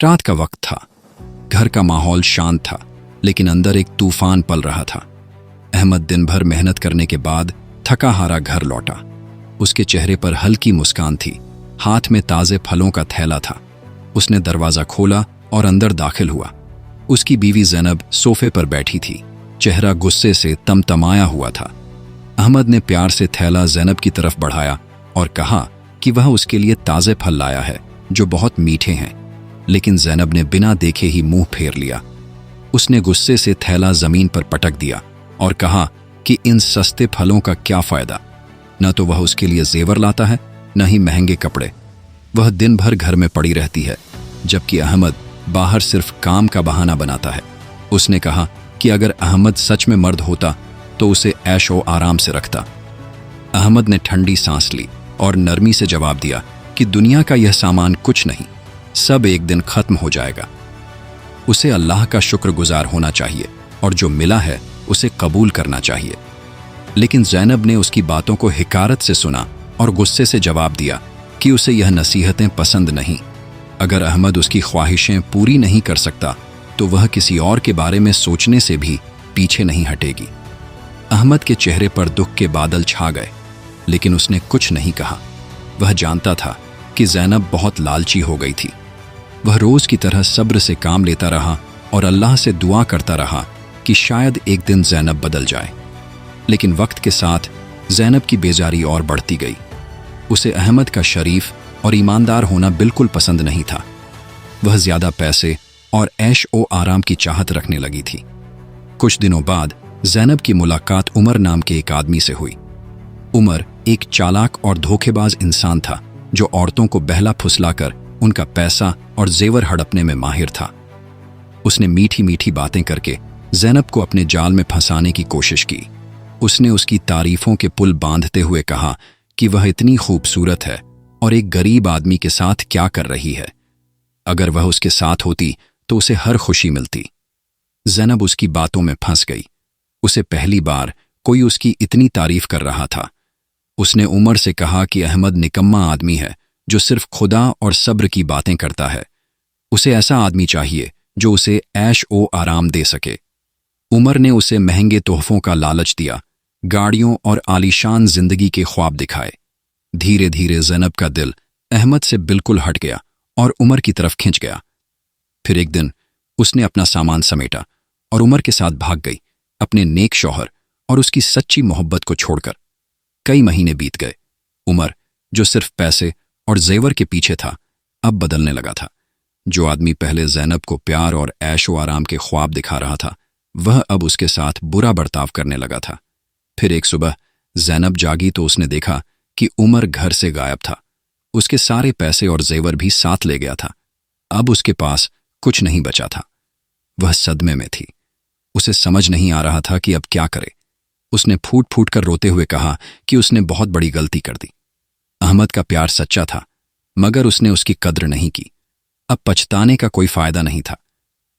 रात का वक्त था। घर का माहौल शांत था, लेकिन अंदर एक तूफान पल रहा था। अहमद दिन भर मेहनत करने के बाद थका हारा घर लौटा। उसके चेहरे पर हल्की मुस्कान थी, हाथ में ताजे फलों का थैला था। उसने दरवाजा खोला और अंदर दाखिल हुआ। उसकी बीवी ज़ैनब सोफे पर बैठी थी, चेहरा गुस्से से तमतमाया हुआ था। अहमद ने प्यार से थैला ज़ैनब की तरफ बढ़ाया और कहा कि वह उसके लिए ताजे फल लाया है जो बहुत मीठे हैं, लेकिन ज़ैनब ने बिना देखे ही मुंह फेर लिया। उसने गुस्से से थैला जमीन पर पटक दिया और कहा कि इन सस्ते फलों का क्या फायदा। न तो वह उसके लिए जेवर लाता है, न ही महंगे कपड़े। वह दिन भर घर में पड़ी रहती है, जबकि अहमद बाहर सिर्फ काम का बहाना बनाता है। उसने कहा कि अगर अहमद सच में मर्द होता तो उसे ऐशो आराम से रखता। अहमद ने ठंडी सांस ली और नरमी से जवाब दिया कि दुनिया का यह सामान कुछ नहीं, सब एक दिन खत्म हो जाएगा। उसे अल्लाह का शुक्रगुजार होना चाहिए और जो मिला है उसे कबूल करना चाहिए। लेकिन ज़ैनब ने उसकी बातों को हिकारत से सुना और गुस्से से जवाब दिया कि उसे यह नसीहतें पसंद नहीं। अगर अहमद उसकी ख्वाहिशें पूरी नहीं कर सकता तो वह किसी और के बारे में सोचने से भी पीछे नहीं हटेगी। अहमद के चेहरे पर दुख के बादल छा गए, लेकिन उसने कुछ नहीं कहा। वह जानता था कि ज़ैनब बहुत लालची हो गई थी। वह रोज की तरह सब्र से काम लेता रहा और अल्लाह से दुआ करता रहा कि शायद एक दिन ज़ैनब बदल जाए। लेकिन वक्त के साथ ज़ैनब की बेजारी और बढ़ती गई। उसे अहमद का शरीफ और ईमानदार होना बिल्कुल पसंद नहीं था। वह ज्यादा पैसे और ऐश ओ आराम की चाहत रखने लगी थी। कुछ दिनों बाद ज़ैनब की मुलाकात उमर नाम के एक आदमी से हुई। उमर एक चालाक और धोखेबाज इंसान था जो औरतों को बहला फुसलाकर उनका पैसा और जेवर हड़पने में माहिर था। उसने मीठी मीठी बातें करके ज़ैनब को अपने जाल में फंसाने की कोशिश की। उसने उसकी तारीफों के पुल बांधते हुए कहा कि वह इतनी खूबसूरत है और एक गरीब आदमी के साथ क्या कर रही है। अगर वह उसके साथ होती तो उसे हर खुशी मिलती। ज़ैनब उसकी बातों में फंस गई। उसे पहली बार कोई उसकी इतनी तारीफ कर रहा था। उसने उमर से कहा कि अहमद निकम्मा आदमी है जो सिर्फ खुदा और सब्र की बातें करता है। उसे ऐसा आदमी चाहिए जो उसे ऐश ओ आराम दे सके। उमर ने उसे महंगे तोहफों का लालच दिया, गाड़ियों और आलीशान जिंदगी के ख्वाब दिखाए। धीरे धीरे ज़ैनब का दिल अहमद से बिल्कुल हट गया और उमर की तरफ खिंच गया। फिर एक दिन उसने अपना सामान समेटा और उमर के साथ भाग गई, अपने नेक शौहर और उसकी सच्ची मोहब्बत को छोड़कर। कई महीने बीत गए। उमर, जो सिर्फ पैसे और जेवर के पीछे था, अब बदलने लगा था। जो आदमी पहले ज़ैनब को प्यार और ऐशो आराम के ख्वाब दिखा रहा था, वह अब उसके साथ बुरा बर्ताव करने लगा था। फिर एक सुबह ज़ैनब जागी तो उसने देखा कि उमर घर से गायब था। उसके सारे पैसे और जेवर भी साथ ले गया था। अब उसके पास कुछ नहीं बचा था। वह सदमे में थी। उसे समझ नहीं आ रहा था कि अब क्या करे। उसने फूट फूट कर रोते हुए कहा कि उसने बहुत बड़ी गलती कर दी। अहमद का प्यार सच्चा था, मगर उसने उसकी कद्र नहीं की। अब पछताने का कोई फायदा नहीं था।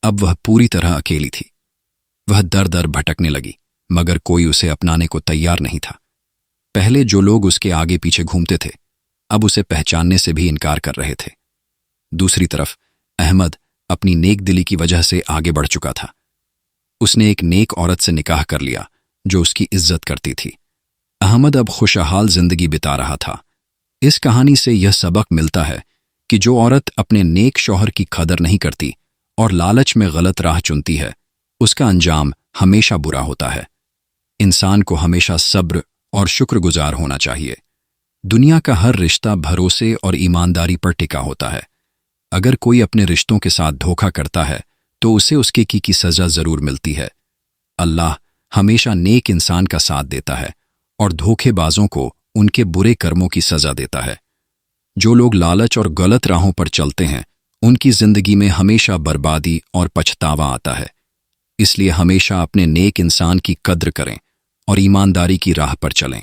अब वह पूरी तरह अकेली थी। वह दर दर भटकने लगी, मगर कोई उसे अपनाने को तैयार नहीं था। पहले जो लोग उसके आगे पीछे घूमते थे, अब उसे पहचानने से भी इनकार कर रहे थे। दूसरी तरफ अहमद अपनी नेक दिली की वजह से आगे बढ़ चुका था। उसने एक नेक औरत से निकाह कर लिया जो उसकी इज्जत करती थी। अहमद अब खुशहाल जिंदगी बिता रहा था। इस कहानी से यह सबक मिलता है कि जो औरत अपने नेक शौहर की कदर नहीं करती और लालच में गलत राह चुनती है, उसका अंजाम हमेशा बुरा होता है। इंसान को हमेशा सब्र और शुक्रगुजार होना चाहिए। दुनिया का हर रिश्ता भरोसे और ईमानदारी पर टिका होता है। अगर कोई अपने रिश्तों के साथ धोखा करता है तो उसे उसके की सजा जरूर मिलती है। अल्लाह हमेशा नेक इंसान का साथ देता है और धोखेबाजों को उनके बुरे कर्मों की सजा देता है। जो लोग लालच और गलत राहों पर चलते हैं, उनकी जिंदगी में हमेशा बर्बादी और पछतावा आता है। इसलिए हमेशा अपने नेक इंसान की कद्र करें और ईमानदारी की राह पर चलें।